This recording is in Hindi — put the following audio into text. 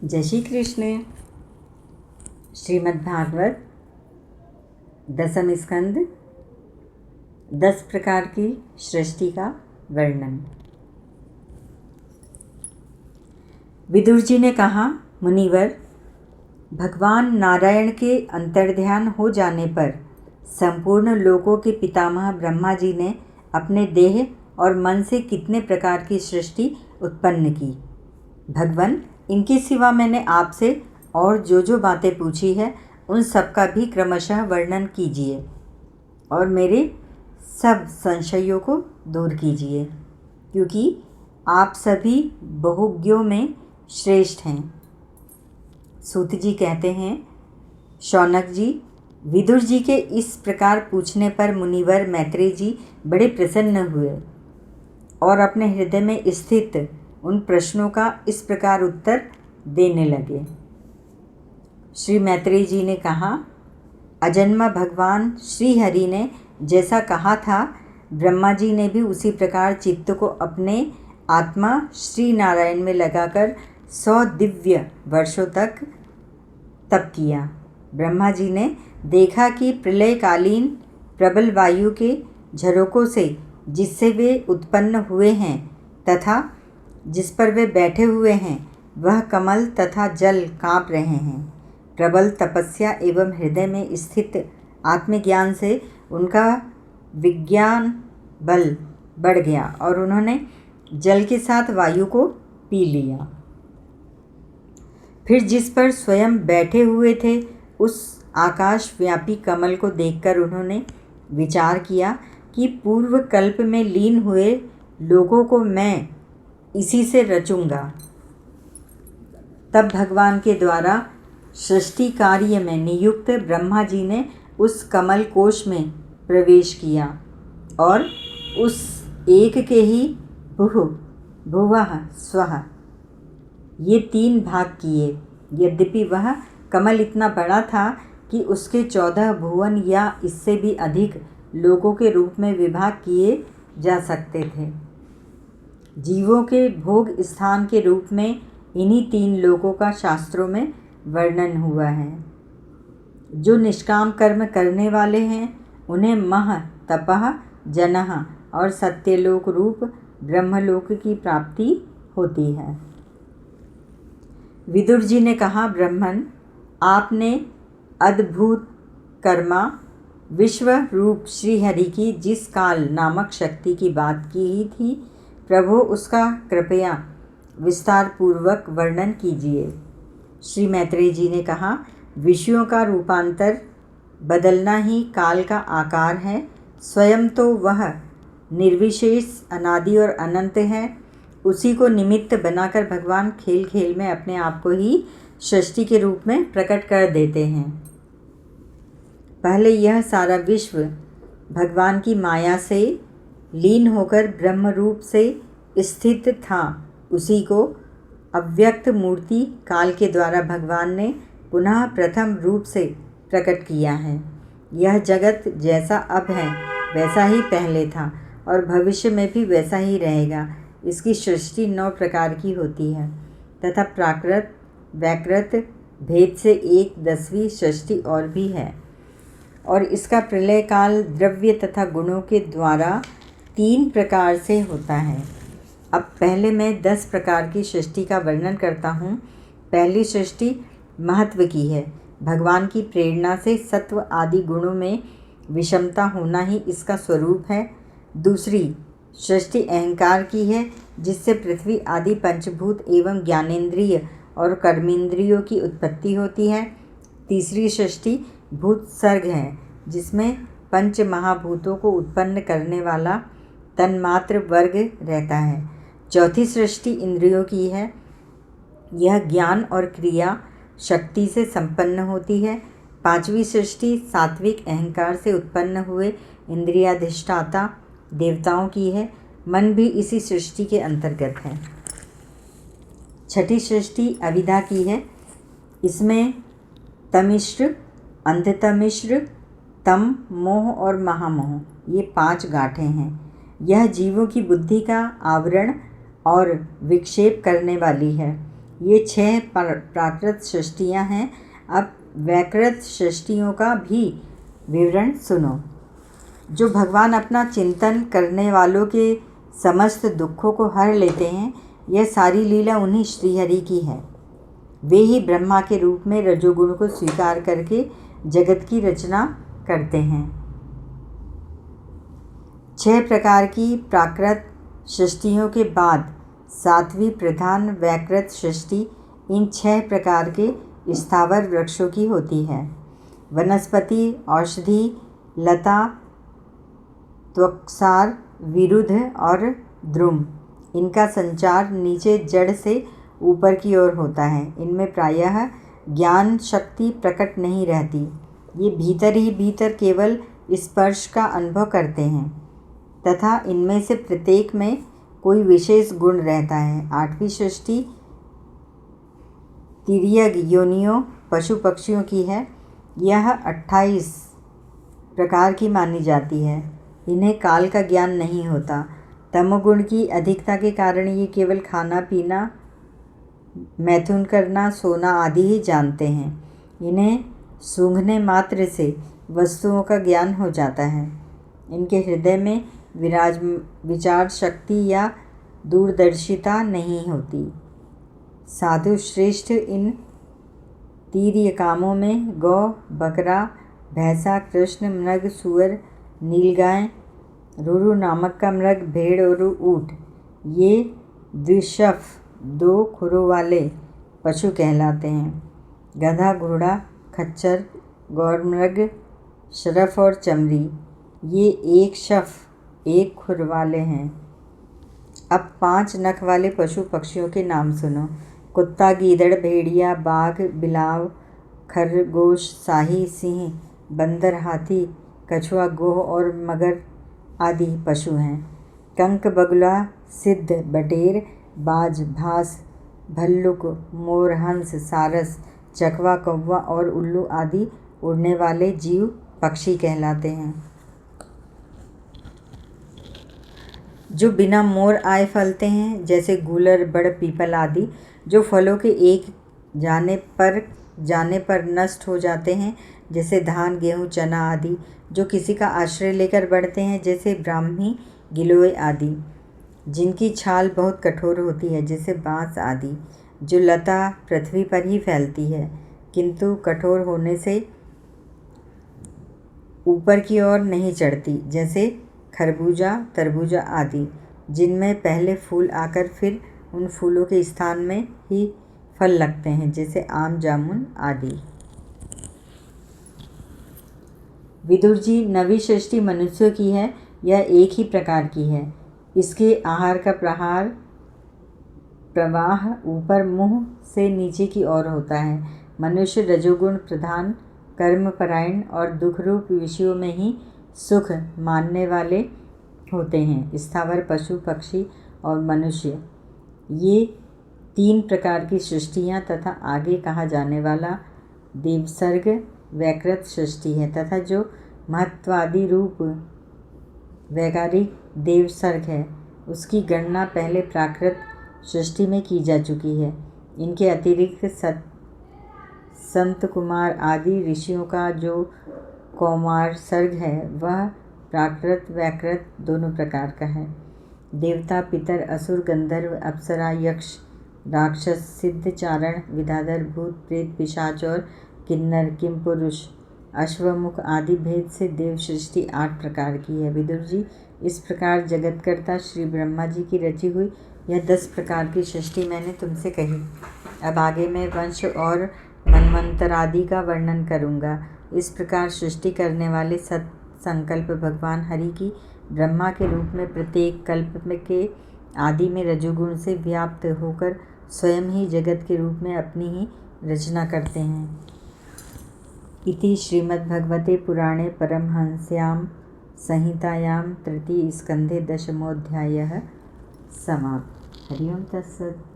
जय श्री कृष्ण। श्रीमद् भागवत दसम स्कंद 10 प्रकार की सृष्टि का वर्णन। विदुर जी ने कहा, मुनिवर, भगवान नारायण के अंतर्ध्यान हो जाने पर संपूर्ण लोकों के पितामह ब्रह्मा जी ने अपने देह और मन से कितने प्रकार की सृष्टि उत्पन्न की। भगवान, इनके सिवा मैंने आपसे और जो बातें पूछी है उन सब का भी क्रमशः वर्णन कीजिए और मेरे सब संशयों को दूर कीजिए, क्योंकि आप सभी बहुज्ञों में श्रेष्ठ हैं। सूत जी कहते हैं, शौनक जी, विदुर जी के इस प्रकार पूछने पर मुनिवर मैत्रेय जी बड़े प्रसन्न हुए और अपने हृदय में स्थित उन प्रश्नों का इस प्रकार उत्तर देने लगे। श्री मैत्रेय जी ने कहा, अजन्मा भगवान श्री हरि ने जैसा कहा था, ब्रह्मा जी ने भी उसी प्रकार चित्त को अपने आत्मा श्री नारायण में लगाकर 100 दिव्य वर्षों तक तप किया। ब्रह्मा जी ने देखा कि प्रलयकालीन प्रबल वायु के झरोकों से जिससे वे उत्पन्न हुए हैं तथा जिस पर वे बैठे हुए हैं वह कमल तथा जल काँप रहे हैं। प्रबल तपस्या एवं हृदय में स्थित आत्मज्ञान से उनका विज्ञान बल बढ़ गया और उन्होंने जल के साथ वायु को पी लिया। फिर जिस पर स्वयं बैठे हुए थे उस आकाश व्यापी कमल को देखकर उन्होंने विचार किया कि पूर्व कल्प में लीन हुए लोगों को मैं इसी से रचूँगा। तब भगवान के द्वारा सृष्टि कार्य में नियुक्त ब्रह्मा जी ने उस कमल कोश में प्रवेश किया और उस एक के ही भुवः स्वः ये 3 भाग किए। यद्यपि वह कमल इतना बड़ा था कि उसके 14 भुवन या इससे भी अधिक लोगों के रूप में विभाग किए जा सकते थे। जीवों के भोग स्थान के रूप में इन्हीं 3 लोकों का शास्त्रों में वर्णन हुआ है। जो निष्काम कर्म करने वाले हैं उन्हें मह तपः जनः और सत्यलोक रूप ब्रह्मलोक की प्राप्ति होती है। विदुर जी ने कहा, ब्रह्मन, आपने अद्भुत कर्मा विश्व रूप श्रीहरि की जिस काल नामक शक्ति की बात की ही थी, प्रभु उसका कृपया विस्तार पूर्वक वर्णन कीजिए। श्री मैत्रेय जी ने कहा, विषयों का रूपांतर बदलना ही काल का आकार है। स्वयं तो वह निर्विशेष अनादि और अनंत है। उसी को निमित्त बनाकर भगवान खेल खेल में अपने आप को ही सृष्टि के रूप में प्रकट कर देते हैं। पहले यह सारा विश्व भगवान की माया से लीन होकर ब्रह्म रूप से स्थित था। उसी को अव्यक्त मूर्ति काल के द्वारा भगवान ने पुनः प्रथम रूप से प्रकट किया है। यह जगत जैसा अब है वैसा ही पहले था और भविष्य में भी वैसा ही रहेगा। इसकी सृष्टि 9 प्रकार की होती है तथा प्राकृत वैकृत भेद से 1/10वीं सृष्टि और भी है और इसका प्रलय काल द्रव्य तथा गुणों के द्वारा 3 प्रकार से होता है। अब पहले मैं 10 प्रकार की सृष्टि का वर्णन करता हूँ। पहली सृष्टि महत्व की है। भगवान की प्रेरणा से सत्व आदि गुणों में विषमता होना ही इसका स्वरूप है। दूसरी सृष्टि अहंकार की है, जिससे पृथ्वी आदि पंचभूत एवं ज्ञानेंद्रिय और कर्मेंद्रियों की उत्पत्ति होती है। तीसरी सृष्टि भूत सर्ग है, जिसमें पंच महाभूतों को उत्पन्न करने वाला तन्मात्र वर्ग रहता है। चौथी सृष्टि इंद्रियों की है। यह ज्ञान और क्रिया शक्ति से संपन्न होती है। पांचवी सृष्टि सात्विक अहंकार से उत्पन्न हुए इंद्रियाधिष्ठाता देवताओं की है। मन भी इसी सृष्टि के अंतर्गत है। छठी सृष्टि अविद्या की है। इसमें तमिश्र, अंधतमिश्र, तम, मोह और महामोह ये 5 गांठें हैं। यह जीवों की बुद्धि का आवरण और विक्षेप करने वाली है। ये 6 प्राकृत सृष्टियाँ हैं। अब वैकृत सृष्टियों का भी विवरण सुनो। जो भगवान अपना चिंतन करने वालों के समस्त दुखों को हर लेते हैं, यह सारी लीला उन्हीं श्रीहरि की है। वे ही ब्रह्मा के रूप में रजोगुण को स्वीकार करके जगत की रचना करते हैं। 6 प्रकार की प्राकृत सृष्टियों के बाद 7वीं प्रधान वैकृत सृष्टि इन 6 प्रकार के स्थावर वृक्षों की होती है। वनस्पति, औषधि, लता, त्वक्सार, विरुद्ध और द्रुम, इनका संचार नीचे जड़ से ऊपर की ओर होता है। इनमें प्रायः ज्ञान शक्ति प्रकट नहीं रहती। ये भीतर ही भीतर केवल स्पर्श का अनुभव करते हैं तथा इनमें से प्रत्येक में कोई विशेष गुण रहता है। 8वीं सृष्टि तिर्यक योनियों पशु पक्षियों की है। यह 28 प्रकार की मानी जाती है। इन्हें काल का ज्ञान नहीं होता। तमोगुण की अधिकता के कारण ये केवल खाना पीना, मैथुन करना, सोना आदि ही जानते हैं। इन्हें सूंघने मात्र से वस्तुओं का ज्ञान हो जाता है। इनके हृदय में विचार शक्ति या दूरदर्शिता नहीं होती। साधु श्रेष्ठ इन तीर्य कामों में गौ, बकरा, भैंसा, कृष्ण मृग, सुअर, नीलगाय, रुरु नामक का मृग, भेड़ और ऊँट, ये द्विशफ 2 खुरों वाले पशु कहलाते हैं। गधा, घोड़ा, खच्चर, गौरमृग, शरफ और चमरी, ये 1 शफ 1 खुर वाले हैं। अब 5 नख वाले पशु पक्षियों के नाम सुनो। कुत्ता, गीदड़, भेड़िया, बाघ, बिलाव, खरगोश, शाही, सिंह, बंदर, हाथी, कछुआ, गोह और मगर आदि पशु हैं। कंक, बगुला, सिद्ध, बटेर, बाज, भास, भल्लुक, मोर, हंस, सारस, चकवा, कौवा और उल्लू आदि उड़ने वाले जीव पक्षी कहलाते हैं। जो बिना मोर आए फलते हैं, जैसे गूलर, बड़, पीपल आदि, जो फलों के एक जाने पर नष्ट हो जाते हैं, जैसे धान, गेहूँ, चना आदि, जो किसी का आश्रय लेकर बढ़ते हैं, जैसे ब्राह्मी, गिलोय आदि, जिनकी छाल बहुत कठोर होती है, जैसे बांस आदि, जो लता पृथ्वी पर ही फैलती है किंतु कठोर होने से ऊपर की ओर नहीं चढ़ती, जैसे खरबूजा, तरबूजा आदि, जिनमें पहले फूल आकर फिर उन फूलों के स्थान में ही फल लगते हैं, जैसे आम, जामुन आदि। विदुर जी, 9वीं सृष्टि मनुष्यों की है। यह एक ही प्रकार की है। इसके आहार का प्रवाह ऊपर मुंह से नीचे की ओर होता है। मनुष्य रजोगुण प्रधान, कर्मपरायण और दुखरूप विषयों में ही सुख मानने वाले होते हैं। स्थावर, पशु, पक्षी और मनुष्य, ये 3 प्रकार की सृष्टियाँ तथा आगे कहा जाने वाला देवसर्ग वैकृत सृष्टि है तथा जो महत्वादि रूप वैकारिक देवसर्ग है, उसकी गणना पहले प्राकृत सृष्टि में की जा चुकी है। इनके अतिरिक्त संत कुमार आदि ऋषियों का जो कौमार सर्ग है, वह प्राकृत वैकृत दोनों प्रकार का है। देवता, पितर, असुर, गंधर्व, अप्सरा, यक्ष, राक्षस, सिद्ध, चारण, विद्याधर, भूत, प्रेत, पिशाच और किन्नर, किमपुरुष, अश्वमुख आदि भेद से देव सृष्टि 8 प्रकार की है। विदुर जी, इस प्रकार जगतकर्ता श्री ब्रह्मा जी की रची हुई यह 10 प्रकार की सृष्टि मैंने तुमसे कही। अब आगे मैं वंश और मनमंत्रादि का वर्णन करूँगा। इस प्रकार सृष्टि करने वाले संकल्प भगवान हरि की ब्रह्मा के रूप में प्रत्येक कल्प के आदि में रजोगुण से व्याप्त होकर स्वयं ही जगत के रूप में अपनी ही रचना करते हैं। इति श्रीमद्भगवते पुराणे परमहंस्यां संहितायां तृतीय स्कंधे 10मोऽध्यायः समाप्त। हरि ओम तत्सत्।